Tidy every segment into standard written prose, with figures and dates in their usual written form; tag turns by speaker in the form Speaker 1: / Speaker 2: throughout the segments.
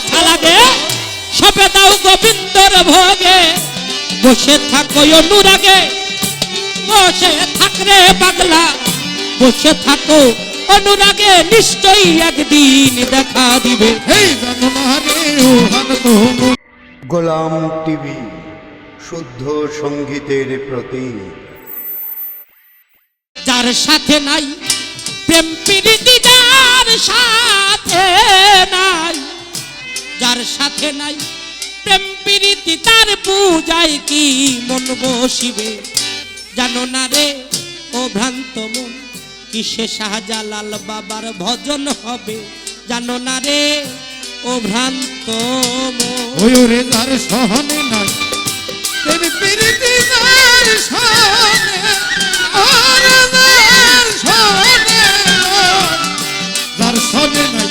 Speaker 1: মিঠা লাগে সবে দাও গোবিন্দর ভোগে বসে থাকো অনুরাগে বসে থাকরে পাগলা বসে থাকো অনুরাগে নিশ্চয়ই একদিন দেখা দিবে
Speaker 2: গোলাম টিভি শুদ্ধ সঙ্গীতের প্রতীক
Speaker 1: যার সাথে নাই প্রেম প্রীতি যার সাথে নাই যার সাথে নাই প্রেম প্রীতি তার পূজায় কি মন বসিবে জানো না রে ও ভ্রান্ত মন কিসে শাহজালাল বাবার ভজন হবে জানো না রে ও ভ্রান্ত মন
Speaker 3: ওরে যার সহনে নাই প্রেম প্রীতি যার সহনে আর যার সহনে যার সহনে নাই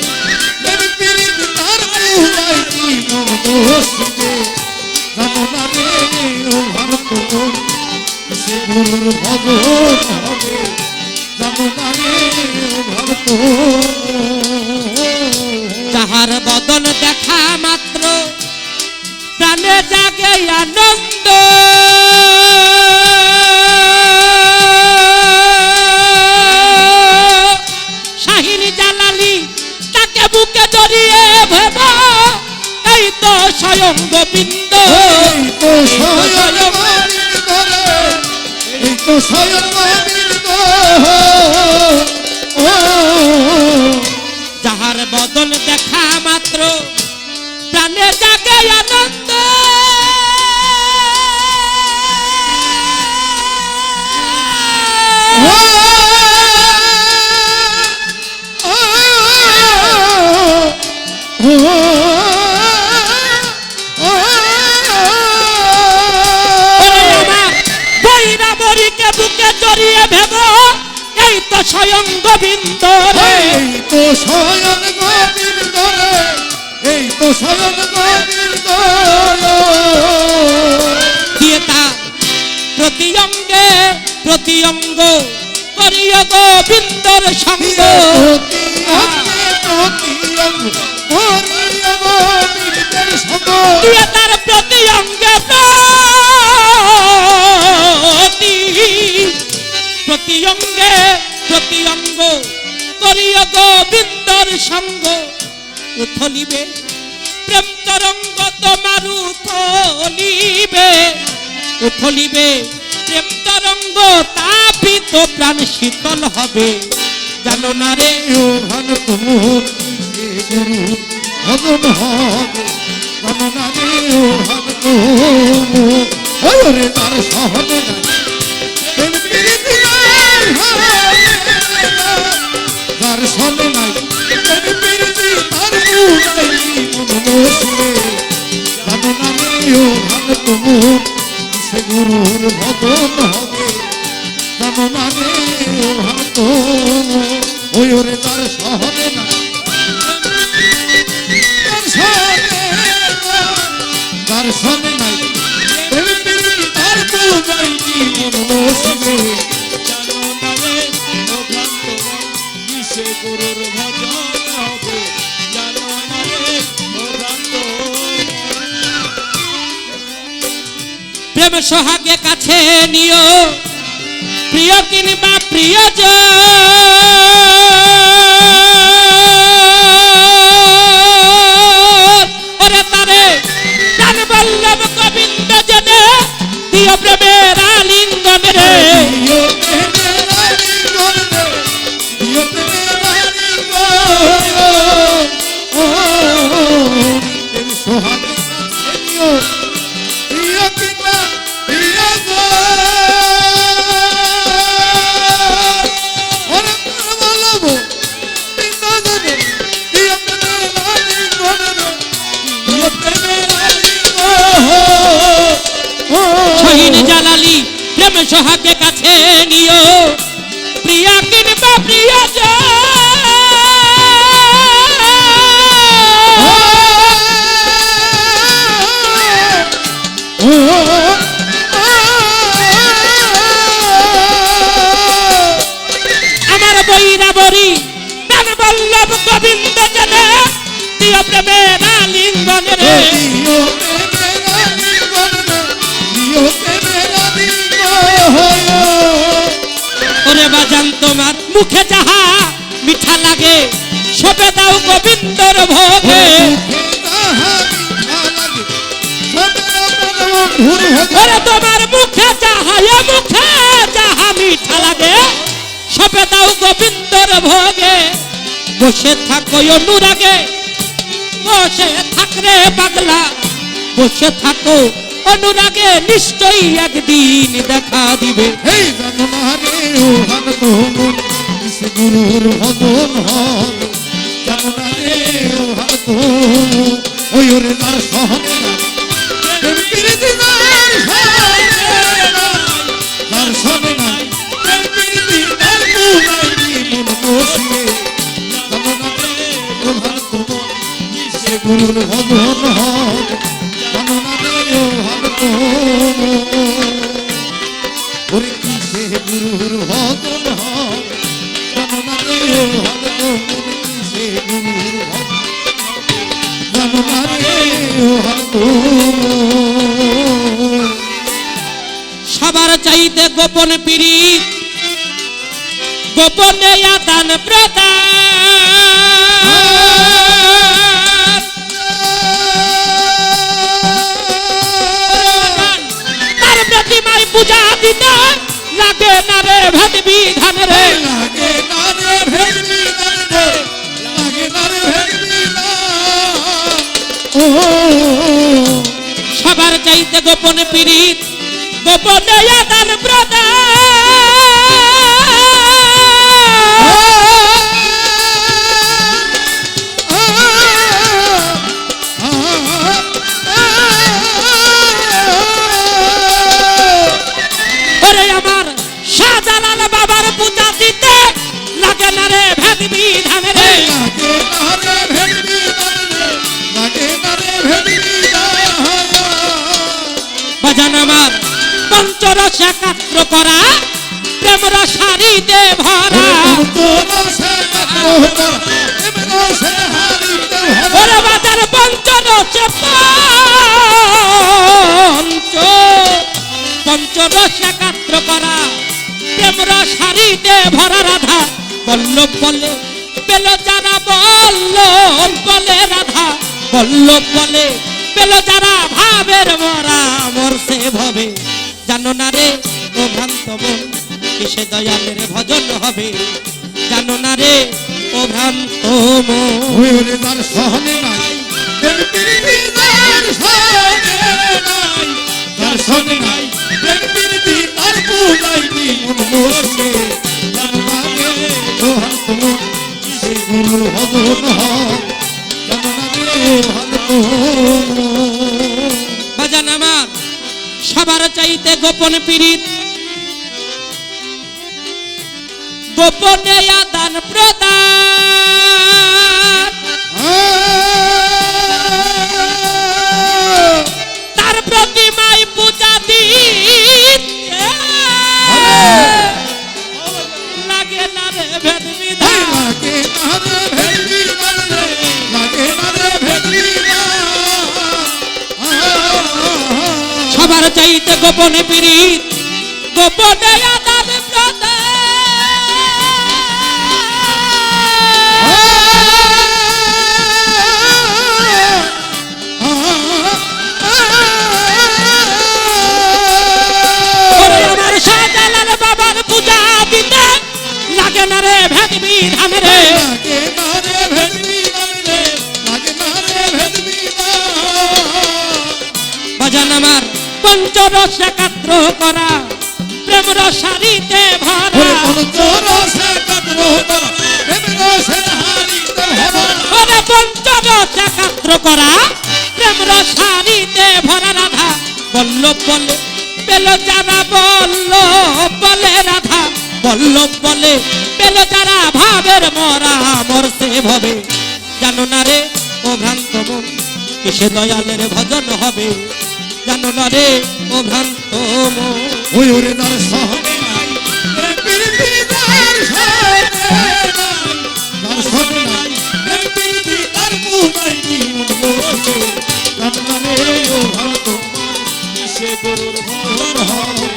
Speaker 3: প্রেম প্রীতি তার পূজায় কি মন বসিবে জানো না রে ও ভ্রান্ত মন সে গুরুর ভজন হবে জানো না রে ও ভ্রান্ত
Speaker 1: যাহার বদন দেখা মাত্র প্রাণে জাগে আনন্দ শাহিন জালালি তাকে বুকে জড়িয়ে ভেব এই তো স্বয়ং গোবিন্দ
Speaker 3: এই তো স্বয়ং গোবিন্দ এই তো স্বয়ং গোবিন্দ
Speaker 1: যাহার বদন দেখা মাত্র প্রাণে জাগে আনন্দ বৈরাবরীকে বুকে জড়িয়ে ভেব এই তো স্বয়ং গোবিন্দ রে
Speaker 3: এই তো স্বয়ং গোবিন্দ রে এই তো স্বয়ং গোবিন্দ
Speaker 1: দিয়ে তা প্রতি অঙ্গে প্রতি অঙ্গ করিয় গোবিন্দর সঙ্গ দিয়ে তার প্রতি অঙ্গে প্রতি অঙ্গে প্রতি অঙ্গ করিয় গোবিন্দর সঙ্গ উথলিবে প্রেম তরঙ্গ তোমার উথলিবে উথলিবে প্রেম তরঙ্গ তাপিত প্রাণ শীতল হবে জানো না রে
Speaker 3: ও ভান তোমার গুরু ভজন হবে জানো না রে ও ভান ওরে তার সহনে নাই প্রেম প্রীতি তার সহনে নাই প্রেম প্রীতি তার পূজায় মন বসিবে জানো না রে ও ভান তোমার সে গুরুর ভজন হবে জানো না রে ও ভান ওরে তার সহনে নাই তার সহনে নাই প্রেম প্রীতি তার পূজায় কি মন বসিবে
Speaker 4: জানো না রে ও ভ্রান্ত মন কিসে গুরুর ভজন হবে জানো না রে ও ভ্রান্ত
Speaker 1: প্রেম সোহাগে কাছে নিও প্রিয় কিংবা প্রিয়জন ওরে তারে প্রাণ বল্লভ গোবিন্দ জনে দিও প্রেমের আলিঙ্গন রে শাহিন জালালি প্রেম সোহাগে কাছে নিও প্রিয়া কিংবা প্রিয়জন আমার বৈরাবরী প্রাণ বল্লভ গোবিন্দ জনে দিও প্রেমের লিঙ্গন রে
Speaker 3: দিও প্রেমের লিঙ্গন রে, দিও প্রেমের লিঙ্গন।
Speaker 1: ওরে বাজান তোমার মুখে যাহা মিঠা লাগে সবে দাও গোবিন্দর ভোগে ওরে তোমার মুখে যাহা মিঠা লাগে সবে দাও গোবিন্দর ভোগে বসে থাকো অনুরাগে বসে থাকরে পাগলা বসে থাকো অনুরাগে নিশ্চয়ই একদিন দেখা দিবে
Speaker 3: এই জানো না রে ও হান তোমন কিসে গুরুর ভজন হবে জানো না রে ও হান তোমন ওই ওরে তার সহনে না প্রেম প্রীতি তার সহনে নাই প্রেম প্রীতি তার বুঝাইনি মন বসিয়ে জানো না রে ও হান তোমন কিসে গুরুর ভজন হবে জানো না রে ও হান তোমন ওরে কিসে গুরুর ভজন হবে জানো না রে ও হান তোমন কিসে গুরুর ভজন জানো না রে ও হান তোমন
Speaker 1: সবার চাইতে গোপন পীড়িত গোপনে আদান প্রদান তার প্রতিমায় পূজা দিতে লাগে না রে ভেদ বিধান রে
Speaker 3: লাগে না রে ভেদ বিধান রে লাগে না রে ভেদ বিধান ও
Speaker 1: সবার চাইতে গোপন পীড়িত গোপনে আদান প্রদান ওরে আমার শাহজালাল বাবার পূজা দিতে লাগে না রে ভেদ বিধান রে
Speaker 3: লাগে না রে ভেদ বিধান রে লাগে না রে ভেদ বিধান
Speaker 1: বাজান আমার পঞ্চরস একাত্র করা প্রেম রসারিতে ভরা ওরে বাজার পঞ্চরসে পঞ্চরস একাত্র করা প্রেম রসারিতে ভরা রাধা বল্লভ বলে পেল যারা বল্লভ বলে রাধা বল্লভ বলে পেল যারা ভাবের মরা মরছে ভবে জানো না রে ও ভ্রান্ত মন কিসে দয়ালের ভজন হবে জানো না রে ও ভ্রান্ত মন
Speaker 3: ওরে তার সহনে নাই প্রেম প্রীতি তার সহনে নাই তার সহনে নাই প্রেম প্রীতি তার বুঝাইনি মন বসে জানো না রে ও হান তোমন কিসে গুরুর ভজন হয় জানো না রে ও হান তোমন
Speaker 1: বাজান আমার সবার চাইতে গোপন পীড়িত গোপনে আদান প্রদান তার প্রতিমায় পূজা দিতে লাগে না রে ভেদ বিধান
Speaker 3: লাগে না রে ভেদ বিধান রে লাগে না রে ভেদ বিধান
Speaker 1: সবার চাইতে গোপনে পীড়িত গোপনে আদান প্রদান ওরে আমার শাহজালাল বাবার পূজা দিতে লাগে না রে ভেদ বিধান রে
Speaker 3: লাগে না রে ভেদ বিধান রে লাগে না রে ভেদ বিধান
Speaker 1: বাজান আমার পঞ্চরস একাত্র করা প্রেম রসারিতে ভরা
Speaker 3: ওরে পঞ্চরসে কাটলো তোরা প্রেম রসের হারিতে ভরা
Speaker 1: ওরে পঞ্চরস একাত্র করা প্রেম রসারিতে ভরা রাধা বল্লভ বলে পেল যারা বল্লভ বলে রাধা বল্লভ বলে পেল যারা ভাবের মরা মরছে ভবে জানো না রে ও ভ্রান্ত মন কিসে দয়ালের ভজন হবে জানো না রে ও ভ্রান্ত মন
Speaker 3: ওই ওরে তার সহনে নাই প্রেম প্রীতি তার সহনে নাই তার সহনে নাই প্রেম প্রীতি তার বুঝাইনি মন বসবে জানো না রে ও ভক্ত
Speaker 4: কিসে গুরুর ভজন হবে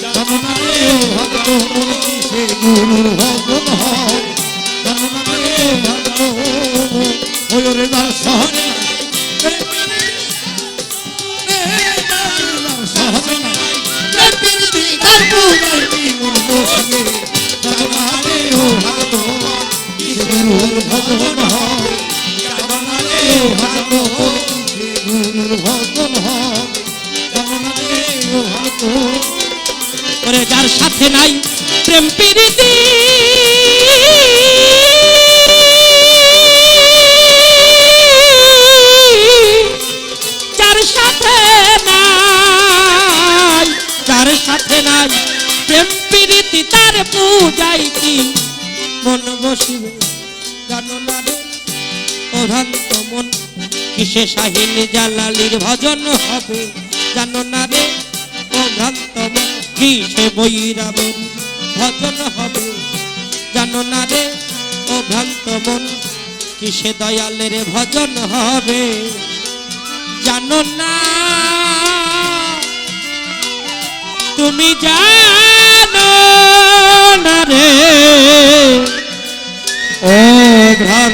Speaker 3: জানো না রে ও ভক্ত সে গুরুর ভজন হয় জানো না রে ও ভক্ত ওই রে যার সহনে সহনে নাই প্রীতি তার পূজায় কি মন বসবে জানো না রে ও ভক্ত সে গুরুর ভজন হয় জানো না রে ও ভক্ত সে গুরুর ভজন হয় জানো না রে ও ভক্ত
Speaker 1: ওরে যার সাথে নাই প্রেম প্রীতি যার সাথে নাই প্রেম প্রীতি তার পূজায় কি মন বসিবে জানো না রে ও ভ্রান্ত মন কিসে শাহিনী জালালির ভজন হবে জানো না রে ও ভ্রান্ত মন কিসে বৈরামের ভজন হবে জানো না রে ও ভ্রান্ত মন কিসে দয়ালের ভজন হবে জানো না তুমি জানো না রে ও ভ্রান্ত